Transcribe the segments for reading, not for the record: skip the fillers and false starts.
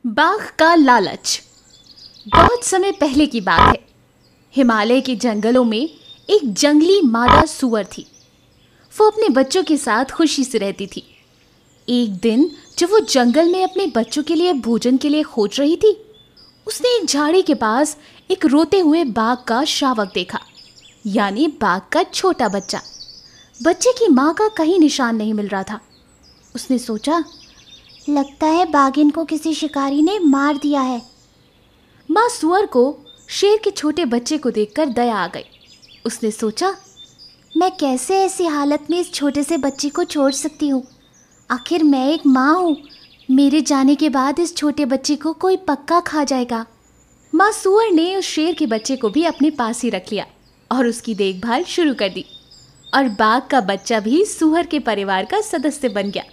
बाघ का लालच। बहुत समय पहले की बात है। हिमालय के जंगलों में एक जंगली मादा सूअर थी। वो अपने बच्चों के साथ खुशी से रहती थी। एक दिन जब वो जंगल में अपने बच्चों के लिए भोजन के लिए खोज रही थी, उसने एक झाड़ी के पास एक रोते हुए बाघ का शावक देखा, यानी बाघ का छोटा बच्चा। बच्चे की माँ का कहीं निशान नहीं मिल रहा था। उसने सोचा, लगता है बाघिन को किसी शिकारी ने मार दिया है। माँ सूअर को शेर के छोटे बच्चे को देखकर दया आ गई। उसने सोचा, मैं कैसे ऐसी हालत में इस छोटे से बच्चे को छोड़ सकती हूँ। आखिर मैं एक माँ हूँ। मेरे जाने के बाद इस छोटे बच्चे को कोई पक्का खा जाएगा। माँ सूअर ने उस शेर के बच्चे को भी अपने पास ही रख लिया और उसकी देखभाल शुरू कर दी। और बाघ का बच्चा भी सूअर के परिवार का सदस्य बन गया।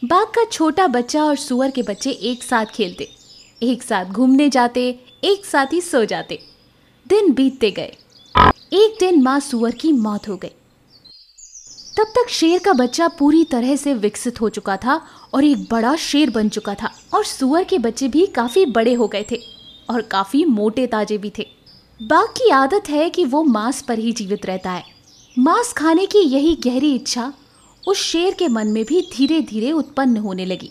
बाघ का छोटा बच्चा और सूअर के बच्चे एक साथ खेलते, एक साथ घूमने जाते, एक साथ ही सो जाते। दिन बीतते गए। एक दिन माँ सूअर की मौत हो गई। तब तक शेर का बच्चा पूरी तरह से विकसित हो चुका था और एक बड़ा शेर बन चुका था। और सूअर के बच्चे भी काफी बड़े हो गए थे और काफी मोटे ताजे भी थे। बाघ की आदत है कि वो मांस पर ही जीवित रहता है। मांस खाने की यही गहरी इच्छा उस शेर के मन में भी धीरे धीरे उत्पन्न होने लगी।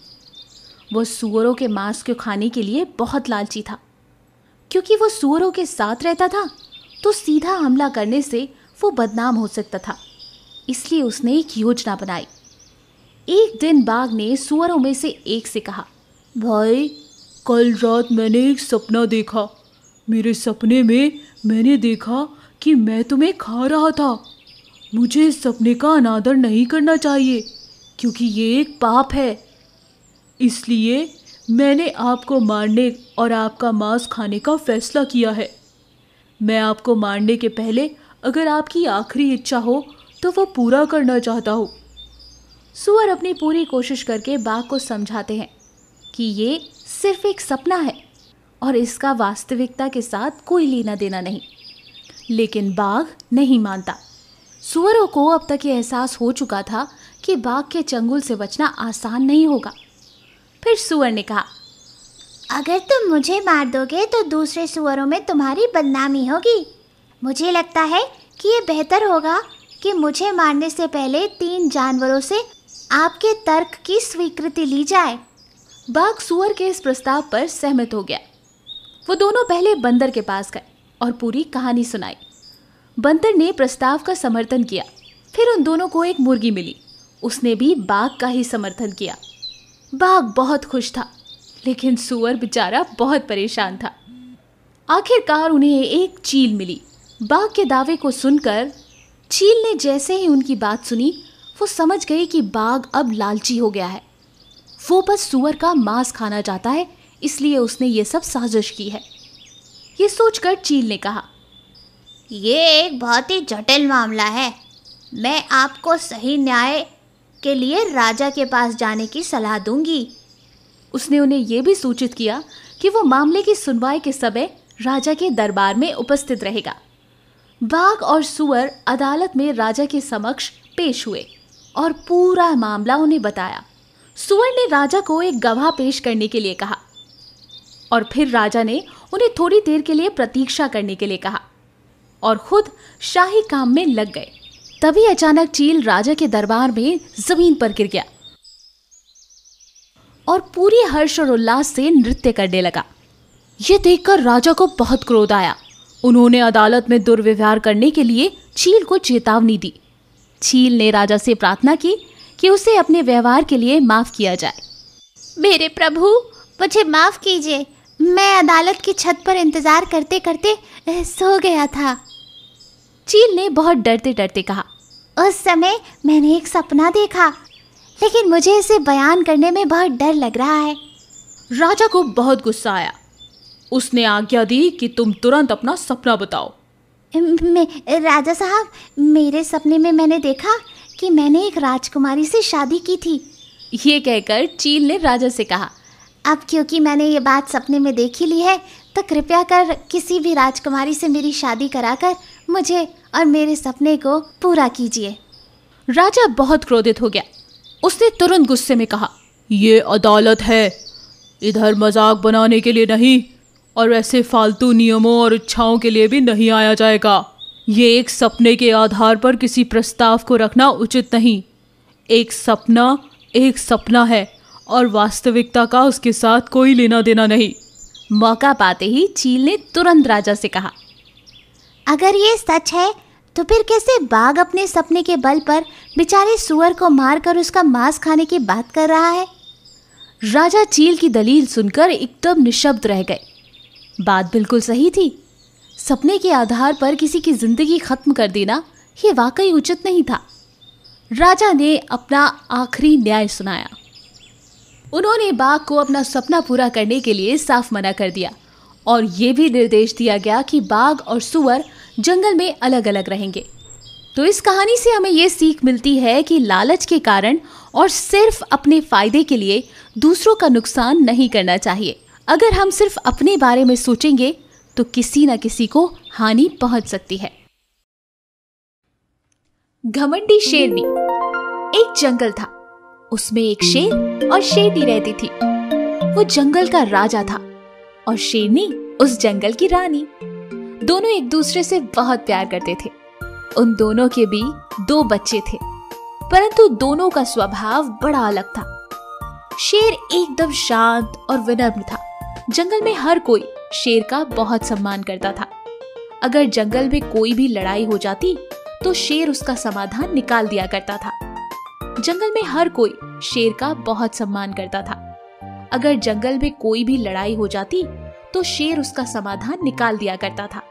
वो सूअरों के मांस को खाने के लिए बहुत लालची था। क्योंकि वो सूअरों के साथ रहता था तो सीधा हमला करने से वो बदनाम हो सकता था। इसलिए उसने एक योजना बनाई। एक दिन बाघ ने सूअरों में से एक से कहा, भाई, कल रात मैंने एक सपना देखा। मेरे सपने में मैंने देखा कि मैं तुम्हें खा रहा था। मुझे इस सपने का अनादर नहीं करना चाहिए क्योंकि ये एक पाप है। इसलिए मैंने आपको मारने और आपका मांस खाने का फैसला किया है। मैं आपको मारने के पहले अगर आपकी आखिरी इच्छा हो तो वो पूरा करना चाहता हूँ। सूअर अपनी पूरी कोशिश करके बाघ को समझाते हैं कि ये सिर्फ एक सपना है और इसका वास्तविकता के साथ कोई लेना देना नहीं। लेकिन बाघ नहीं मानता। सूअरों को अब तक ये एहसास हो चुका था कि बाघ के चंगुल से बचना आसान नहीं होगा। फिर सूअर ने कहा, अगर तुम मुझे मार दोगे तो दूसरे सूअरों में तुम्हारी बदनामी होगी। मुझे लगता है कि ये बेहतर होगा कि मुझे मारने से पहले 3 जानवरों से आपके तर्क की स्वीकृति ली जाए। बाघ सूअर के इस प्रस्ताव पर सहमत हो गया। वो दोनों पहले बंदर के पास गए और पूरी कहानी सुनाई। बंदर ने प्रस्ताव का समर्थन किया। फिर उन दोनों को एक मुर्गी मिली। उसने भी बाघ का ही समर्थन किया। बाघ बहुत खुश था, लेकिन सूअर बेचारा बहुत परेशान था। आखिरकार उन्हें एक चील मिली। बाघ के दावे को सुनकर चील ने जैसे ही उनकी बात सुनी, वो समझ गई कि बाघ अब लालची हो गया है। वो बस सूअर का मांस खाना चाहता है, इसलिए उसने ये सब साजिश की है। ये सोचकर चील ने कहा, ये एक बहुत ही जटिल मामला है। मैं आपको सही न्याय के लिए राजा के पास जाने की सलाह दूंगी। उसने उन्हें यह भी सूचित किया कि वो मामले की सुनवाई के समय राजा के दरबार में उपस्थित रहेगा। बाघ और सूअर अदालत में राजा के समक्ष पेश हुए और पूरा मामला उन्हें बताया। सूअर ने राजा को एक गवाह पेश करने के लिए कहा और फिर राजा ने उन्हें थोड़ी देर के लिए प्रतीक्षा करने के लिए कहा और खुद शाही काम में लग गए। तभी अचानक चील राजा के दरबार में जमीन पर गिर गया और पूरी हर्ष और उल्लास से नृत्य करने लगा। यह देखकर राजा को बहुत क्रोध आया। उन्होंने अदालत में दुर्व्यवहार करने के लिए चील को चेतावनी दी। चील ने राजा से प्रार्थना की कि उसे अपने व्यवहार के लिए माफ किया जाए। मेरे प्रभु, मुझे माफ कीजिए। मैं अदालत की छत पर इंतजार करते करते सो गया था। चील ने बहुत डरते डरते कहा, उस समय मैंने एक सपना देखा, लेकिन मुझे इसे बयान करने में बहुत डर लग रहा है। राजा को बहुत गुस्सा आया। उसने आज्ञा दी कि तुम तुरंत अपना सपना बताओ। राजा साहब, मेरे सपने में मैंने देखा कि मैंने एक राजकुमारी से शादी की थी। ये कहकर चील ने राजा से कहा, अब क्योंकि मैंने ये बात सपने में देख ही ली है, तो कृपया कर किसी भी राजकुमारी से मेरी शादी कराकर मुझे और मेरे सपने को पूरा कीजिए। राजा बहुत क्रोधित हो गया। उसने तुरंत गुस्से में कहा, ये अदालत है, इधर मजाक बनाने के लिए नहीं और ऐसे फालतू नियमों और इच्छाओं के लिए भी नहीं आया जाएगा। ये एक सपने के आधार पर किसी प्रस्ताव को रखना उचित नहीं। एक सपना है और वास्तविकता का उसके साथ कोई लेना देना नहीं। मौका पाते ही चील ने तुरंत राजा से कहा, अगर ये सच है तो फिर कैसे बाघ अपने सपने के बल पर बेचारे सुअर को मारकर उसका मांस खाने की बात कर रहा है? राजा चील की दलील सुनकर एकदम निशब्द रह गए। बात बिल्कुल सही थी। सपने के आधार पर किसी की जिंदगी खत्म कर देना ये वाकई उचित नहीं था। राजा ने अपना आखिरी न्याय सुनाया। उन्होंने बाघ को अपना सपना पूरा करने के लिए साफ मना कर दिया और ये भी निर्देश दिया गया कि बाघ और सुअर जंगल में अलग अलग रहेंगे। तो इस कहानी से हमें ये सीख मिलती है कि लालच के कारण और सिर्फ अपने फायदे के लिए दूसरों का नुकसान नहीं करना चाहिए। अगर हम सिर्फ अपने बारे में सोचेंगे तो किसी न किसी को हानि पहुंच सकती है। घमंडी शेरनी। एक जंगल था, उसमें एक शेर और शेरनी रहती थी। वो जंगल का राजा था और शेरनी उस जंगल की रानी। दोनों एक दूसरे से बहुत प्यार करते थे। उन दोनों के भी 2 बच्चे थे, परंतु दोनों का स्वभाव बड़ा अलग था। शेर एकदम शांत और विनम्र था। जंगल में हर कोई शेर का बहुत सम्मान करता था। अगर जंगल में कोई भी लड़ाई हो जाती तो शेर उसका समाधान निकाल दिया करता था। जंगल में हर कोई शेर का बहुत सम्मान करता था। अगर जंगल में कोई भी लड़ाई हो जाती तो शेर उसका समाधान निकाल दिया करता था।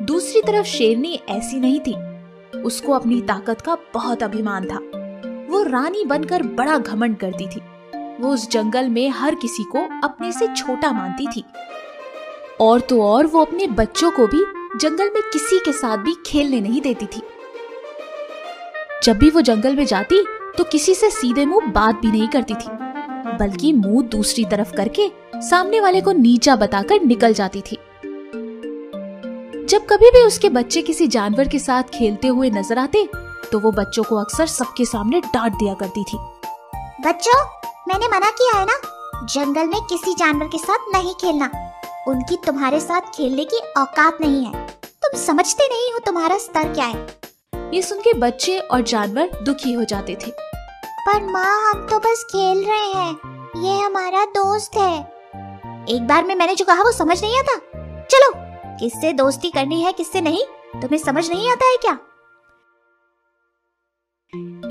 दूसरी तरफ शेरनी ऐसी नहीं थी। उसको अपनी ताकत का बहुत अभिमान था। वो रानी बनकर बड़ा घमंड करती थी। वो उस जंगल में हर किसी को अपने से छोटा मानती थी। और तो और वो अपने बच्चों को भी जंगल में किसी के साथ भी खेलने नहीं देती थी। जब भी वो जंगल में जाती तो किसी से सीधे मुंह बात भी नहीं करती थी, बल्कि मुंह दूसरी तरफ करके सामने वाले को नीचा बताकर निकल जाती थी। जब कभी भी उसके बच्चे किसी जानवर के साथ खेलते हुए नजर आते तो वो बच्चों को अक्सर सबके सामने डांट दिया करती थी। बच्चों, मैंने मना किया है ना, जंगल में किसी जानवर के साथ नहीं खेलना। उनकी तुम्हारे साथ खेलने की औकात नहीं है। तुम समझते नहीं हो तुम्हारा स्तर क्या है। ये सुन के बच्चे और जानवर दुखी हो जाते थे। पर माँ, हम तो बस खेल रहे हैं, ये हमारा दोस्त है। एक बार में मैंने जो कहा वो समझ नहीं आता। चलो, किससे दोस्ती करनी है किससे नहीं, तुम्हें समझ नहीं आता है क्या?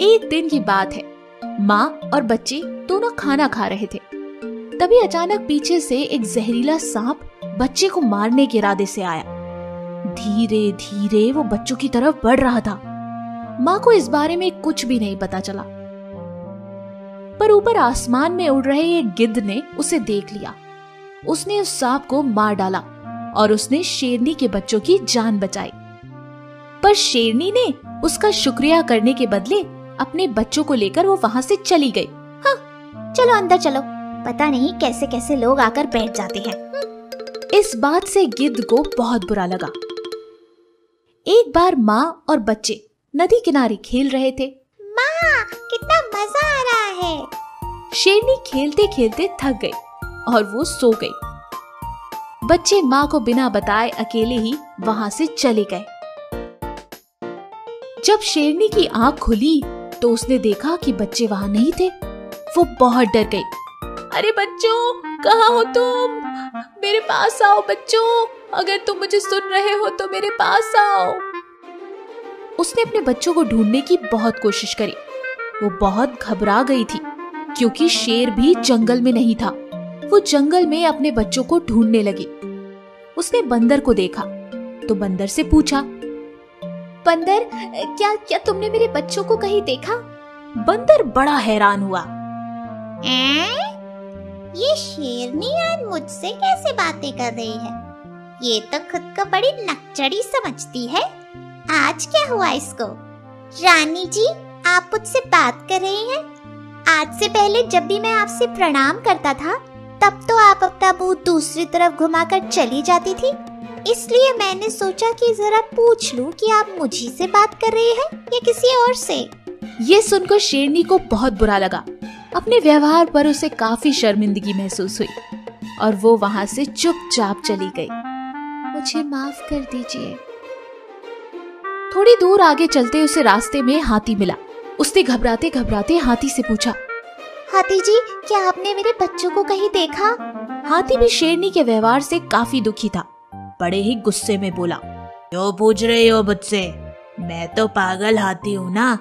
एक दिन की बात है, माँ और बच्चे दोनों खाना खा रहे थे। तभी अचानक पीछे से एक जहरीला सांप बच्चे को मारने के इरादे से आया। धीरे धीरे वो बच्चों की तरफ बढ़ रहा था। माँ को इस बारे में कुछ भी नहीं पता चला, पर ऊपर आसमान में उड़ रहे एक गिद्ध ने उसे देख लिया। उसने उस सांप को मार डाला और उसने शेरनी के बच्चों की जान बचाई। पर शेरनी ने उसका शुक्रिया करने के बदले अपने बच्चों को लेकर वो वहां से चली गई। हाँ, चलो अंदर चलो, पता नहीं कैसे कैसे लोग आकर बैठ जाते हैं। इस बात से गिद्ध को बहुत बुरा लगा। एक बार माँ और बच्चे नदी किनारे खेल रहे थे। माँ, कितना मजा आ रहा है। शेरनी खेलते खेलते थक गई और वो सो गई। बच्चे माँ को बिना बताए अकेले ही वहां से चले गए। जब शेरनी की आंख खुली तो उसने देखा कि बच्चे वहां नहीं थे। वो बहुत डर गई। अरे बच्चों, कहाँ हो तुम? मेरे पास आओ बच्चों, अगर तुम मुझे सुन रहे हो तो मेरे पास आओ। उसने अपने बच्चों को ढूंढने की बहुत कोशिश करी। वो बहुत घबरा गई थी क्योंकि शेर भी जंगल में नहीं था। वो जंगल में अपने बच्चों को ढूंढने लगी। उसने बंदर को देखा तो बंदर से पूछा, बंदर, क्या तुमने मेरे बच्चों को कहीं देखा? बंदर बड़ा हैरान हुआ। ये शेरनी आज मुझसे कैसे बातें कर रही है? ये तो खुद को बड़ी नकचड़ी समझती है। आज क्या हुआ इसको? रानी जी, आप मुझसे बात कर रही हैं? आज से पहले जब भी मैं आपसे प्रणाम करता था तब तो आप अपना मुंह दूसरी तरफ घुमाकर चली जाती थी। इसलिए मैंने सोचा कि जरा पूछ लूं कि आप मुझी से बात कर रही हैं या किसी और से। ये सुनकर शेरनी को बहुत बुरा लगा अपने व्यवहार पर उसे काफी शर्मिंदगी महसूस हुई और वो वहां से चुपचाप चली गई। मुझे माफ कर दीजिए। थोड़ी दूर आगे चलते उसे रास्ते में हाथी मिला। उसने घबराते घबराते हाथी से पूछा, हाथी जी, क्या आपने मेरे बच्चों को कहीं देखा? हाथी भी शेरनी के व्यवहार से काफी दुखी था। बड़े ही गुस्से में बोला, क्यों पूछ रहे हो मुझसे? मैं तो पागल हाथी हूँ ना।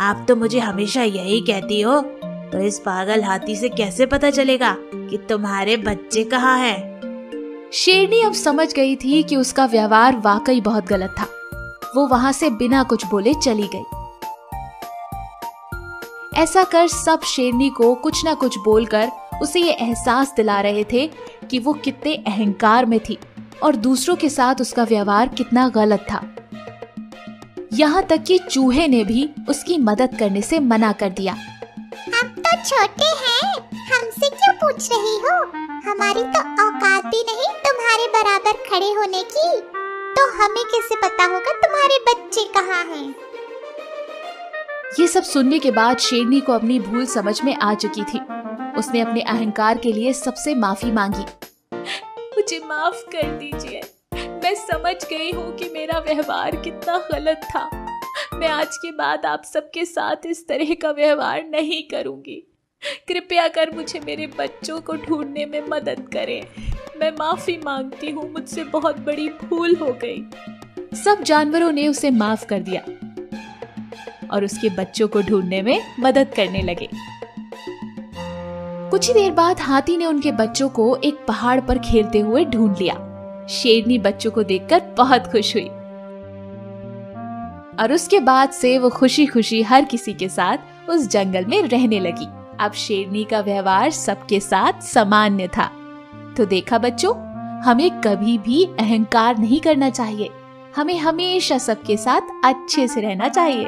आप तो मुझे हमेशा यही कहती हो, तो इस पागल हाथी से कैसे पता चलेगा कि तुम्हारे बच्चे कहाँ हैं? शेरनी अब समझ गई थी कि उसका व्यवहार वाकई बहुत गलत था। वो वहां से बिना कुछ बोले चली गई। ऐसा कर सब शेरनी को कुछ ना कुछ बोलकर उसे ये एहसास दिला रहे थे कि वो कितने अहंकार में थी और दूसरों के साथ उसका व्यवहार कितना गलत था। यहाँ तक कि चूहे ने भी उसकी मदद करने से मना कर दिया। हम तो छोटे हैं, हमसे क्यों पूछ रही हो? हमारी तो औकात भी नहीं तुम्हारे बराबर खड़े होने की। तो हमें कैसे पता होगा तुम्हारे बच्चे कहाँ हैं? ये सब सुनने के बाद शेरनी को अपनी भूल समझ में आ चुकी थी। उसने अपने अहंकार के लिए सबसे माफी मांगी। मुझे माफ कर दीजिए, मैं समझ गई हूँ कि मेरा व्यवहार कितना गलत था। मैं आज के बाद आप सबके साथ इस तरह का व्यवहार नहीं करूँगी। कृपया कर मुझे मेरे बच्चों को ढूंढने में मदद करें। मैं माफी मांगती हूँ, मुझसे बहुत बड़ी भूल हो गई। सब जानवरों ने उसे माफ कर दिया और उसके बच्चों को ढूंढने में मदद करने लगे। कुछ ही देर बाद हाथी ने उनके बच्चों को एक पहाड़ पर खेलते हुए ढूंढ लिया। शेरनी बच्चों को देखकर बहुत खुश हुई और उसके बाद से वो खुशी खुशी हर किसी के साथ उस जंगल में रहने लगी। अब शेरनी का व्यवहार सबके साथ सामान्य था। तो देखा बच्चों, हमें कभी भी अहंकार नहीं करना चाहिए। हमें हमेशा सबके साथ अच्छे से रहना चाहिए।